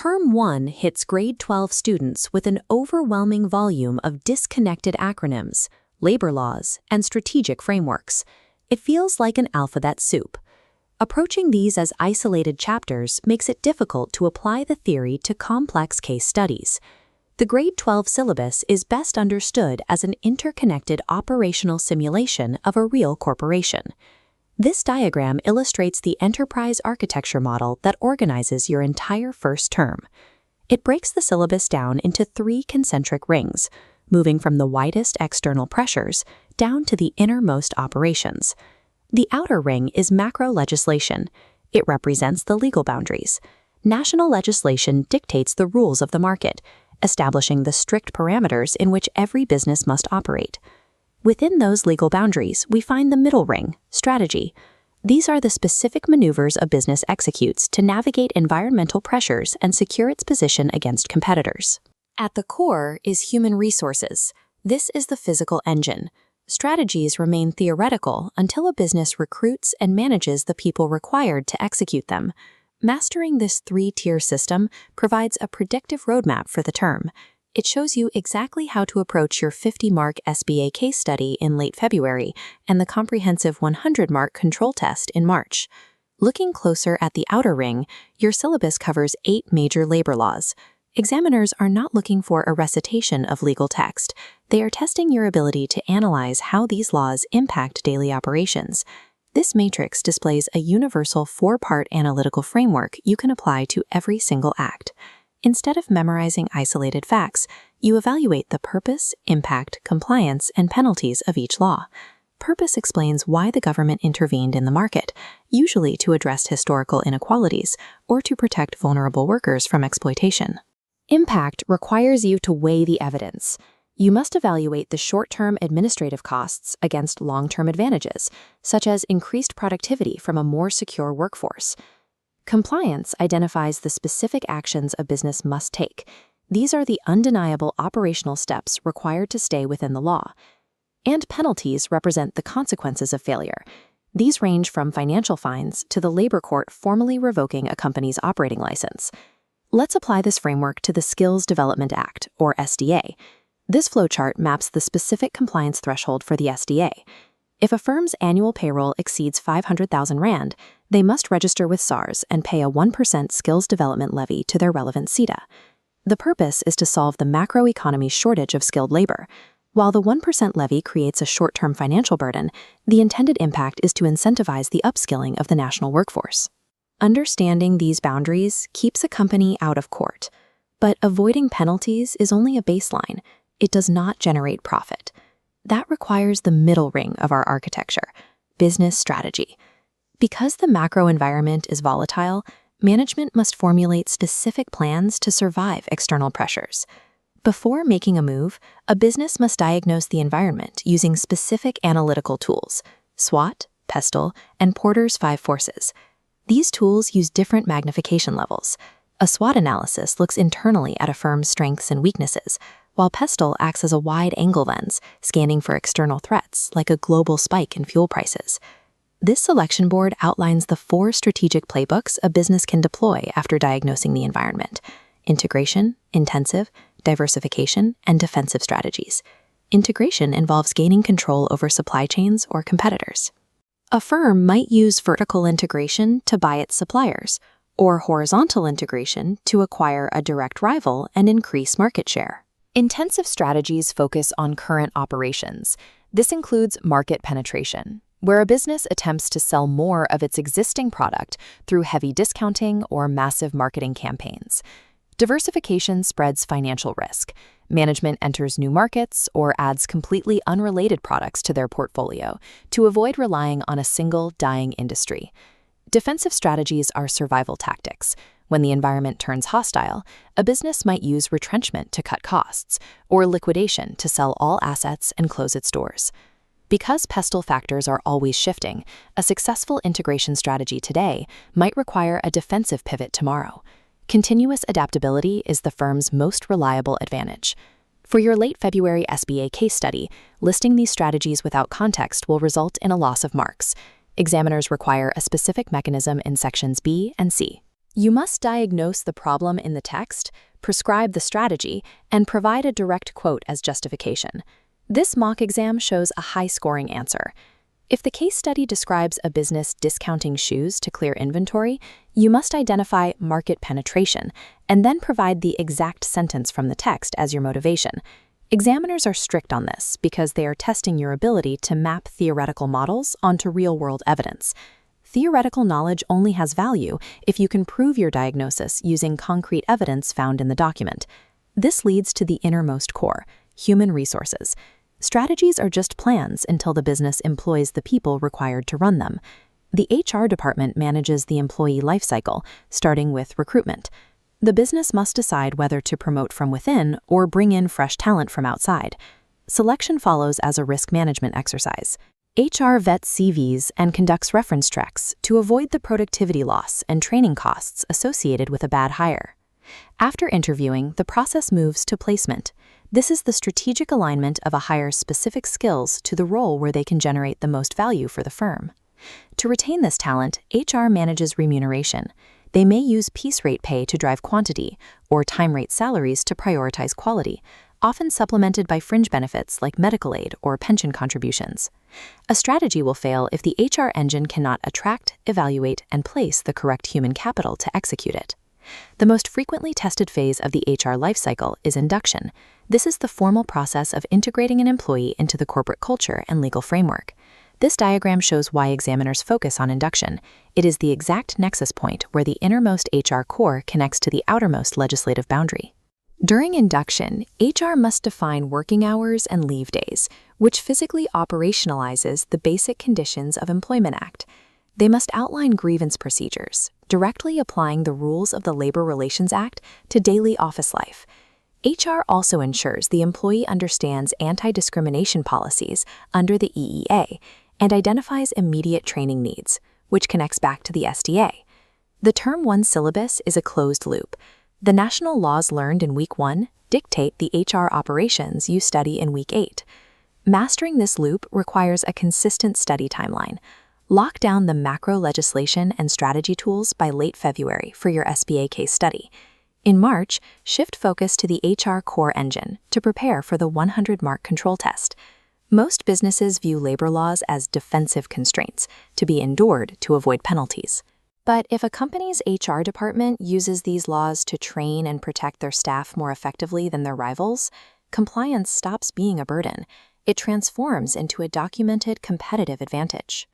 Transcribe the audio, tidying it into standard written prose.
Term 1 hits grade 12 students with an overwhelming volume of disconnected acronyms, labor laws, and strategic frameworks. It feels like an alphabet soup. Approaching these as isolated chapters makes it difficult to apply the theory to complex case studies. The grade 12 syllabus is best understood as an interconnected operational simulation of a real corporation. This diagram illustrates the enterprise architecture model that organizes your entire first term. It breaks the syllabus down into 3 concentric rings, moving from the widest external pressures down to the innermost operations. The outer ring is macro legislation. It represents the legal boundaries. National legislation dictates the rules of the market, establishing the strict parameters in which every business must operate. Within those legal boundaries, we find the middle ring, strategy. These are the specific maneuvers a business executes to navigate environmental pressures and secure its position against competitors. At the core is human resources. This is the physical engine. Strategies remain theoretical until a business recruits and manages the people required to execute them. Mastering this 3-tier system provides a predictive roadmap for the term. It shows you exactly how to approach your 50-mark SBA case study in late February and the comprehensive 100-mark control test in March. Looking closer at the outer ring, your syllabus covers 8 major labor laws. Examiners are not looking for a recitation of legal text. They are testing your ability to analyze how these laws impact daily operations. This matrix displays a universal 4-part analytical framework you can apply to every single act. Instead of memorizing isolated facts, you evaluate the purpose, impact, compliance, and penalties of each law. Purpose explains why the government intervened in the market, usually to address historical inequalities or to protect vulnerable workers from exploitation. Impact requires you to weigh the evidence. You must evaluate the short-term administrative costs against long-term advantages, such as increased productivity from a more secure workforce. Compliance identifies the specific actions a business must take. These are the undeniable operational steps required to stay within the law. And penalties represent the consequences of failure. These range from financial fines to the labor court formally revoking a company's operating license. Let's apply this framework to the Skills Development Act, or SDA. This flowchart maps the specific compliance threshold for the SDA. If a firm's annual payroll exceeds 500,000 Rand, they must register with SARS and pay a 1% skills development levy to their relevant CETA. The purpose is to solve the macroeconomy's shortage of skilled labor. While the 1% levy creates a short-term financial burden, the intended impact is to incentivize the upskilling of the national workforce. Understanding these boundaries keeps a company out of court, but avoiding penalties is only a baseline. It does not generate profit. That requires the middle ring of our architecture, business strategy. Because the macro environment is volatile, management must formulate specific plans to survive external pressures. Before making a move, a business must diagnose the environment using specific analytical tools, SWOT, PESTLE, and Porter's 5 forces. These tools use different magnification levels. A SWOT analysis looks internally at a firm's strengths and weaknesses, while PESTLE acts as a wide-angle lens, scanning for external threats like a global spike in fuel prices. This selection board outlines the 4 strategic playbooks a business can deploy after diagnosing the environment: integration, intensive, diversification, and defensive strategies. Integration involves gaining control over supply chains or competitors. A firm might use vertical integration to buy its suppliers, or horizontal integration to acquire a direct rival and increase market share. Intensive strategies focus on current operations. This includes market penetration, where a business attempts to sell more of its existing product through heavy discounting or massive marketing campaigns. Diversification spreads financial risk. Management enters new markets or adds completely unrelated products to their portfolio to avoid relying on a single dying industry. Defensive strategies are survival tactics. When the environment turns hostile, a business might use retrenchment to cut costs or liquidation to sell all assets and close its doors. Because PESTLE factors are always shifting, a successful integration strategy today might require a defensive pivot tomorrow. Continuous adaptability is the firm's most reliable advantage. For your late February SBA case study, listing these strategies without context will result in a loss of marks. Examiners require a specific mechanism in sections B and C. You must diagnose the problem in the text, prescribe the strategy, and provide a direct quote as justification. This mock exam shows a high-scoring answer. If the case study describes a business discounting shoes to clear inventory, you must identify market penetration and then provide the exact sentence from the text as your motivation. Examiners are strict on this because they are testing your ability to map theoretical models onto real-world evidence. Theoretical knowledge only has value if you can prove your diagnosis using concrete evidence found in the document. This leads to the innermost core, human resources. Strategies are just plans until the business employs the people required to run them. The HR department manages the employee lifecycle, starting with recruitment. The business must decide whether to promote from within or bring in fresh talent from outside. Selection follows as a risk management exercise. HR vets CVs and conducts reference checks to avoid the productivity loss and training costs associated with a bad hire. After interviewing, the process moves to placement. This is the strategic alignment of a hire's specific skills to the role where they can generate the most value for the firm. To retain this talent, HR manages remuneration. They may use piece rate pay to drive quantity or time rate salaries to prioritize quality, often supplemented by fringe benefits like medical aid or pension contributions. A strategy will fail if the HR engine cannot attract, evaluate, and place the correct human capital to execute it. The most frequently tested phase of the HR lifecycle is induction. This is the formal process of integrating an employee into the corporate culture and legal framework. This diagram shows why examiners focus on induction. It is the exact nexus point where the innermost HR core connects to the outermost legislative boundary. During induction, HR must define working hours and leave days, which physically operationalizes the basic conditions of Employment Act. They must outline grievance procedures, directly applying the rules of the Labor Relations Act to daily office life. HR also ensures the employee understands anti-discrimination policies under the EEA and identifies immediate training needs, which connects back to the SDA. The Term 1 syllabus is a closed loop. The national laws learned in Week 1 dictate the HR operations you study in Week 8. Mastering this loop requires a consistent study timeline. Lock down the macro legislation and strategy tools by late February for your SBA case study. In March, shift focus to the HR core engine to prepare for the 100-mark control test. Most businesses view labor laws as defensive constraints to be endured to avoid penalties. But if a company's HR department uses these laws to train and protect their staff more effectively than their rivals, compliance stops being a burden. It transforms into a documented competitive advantage.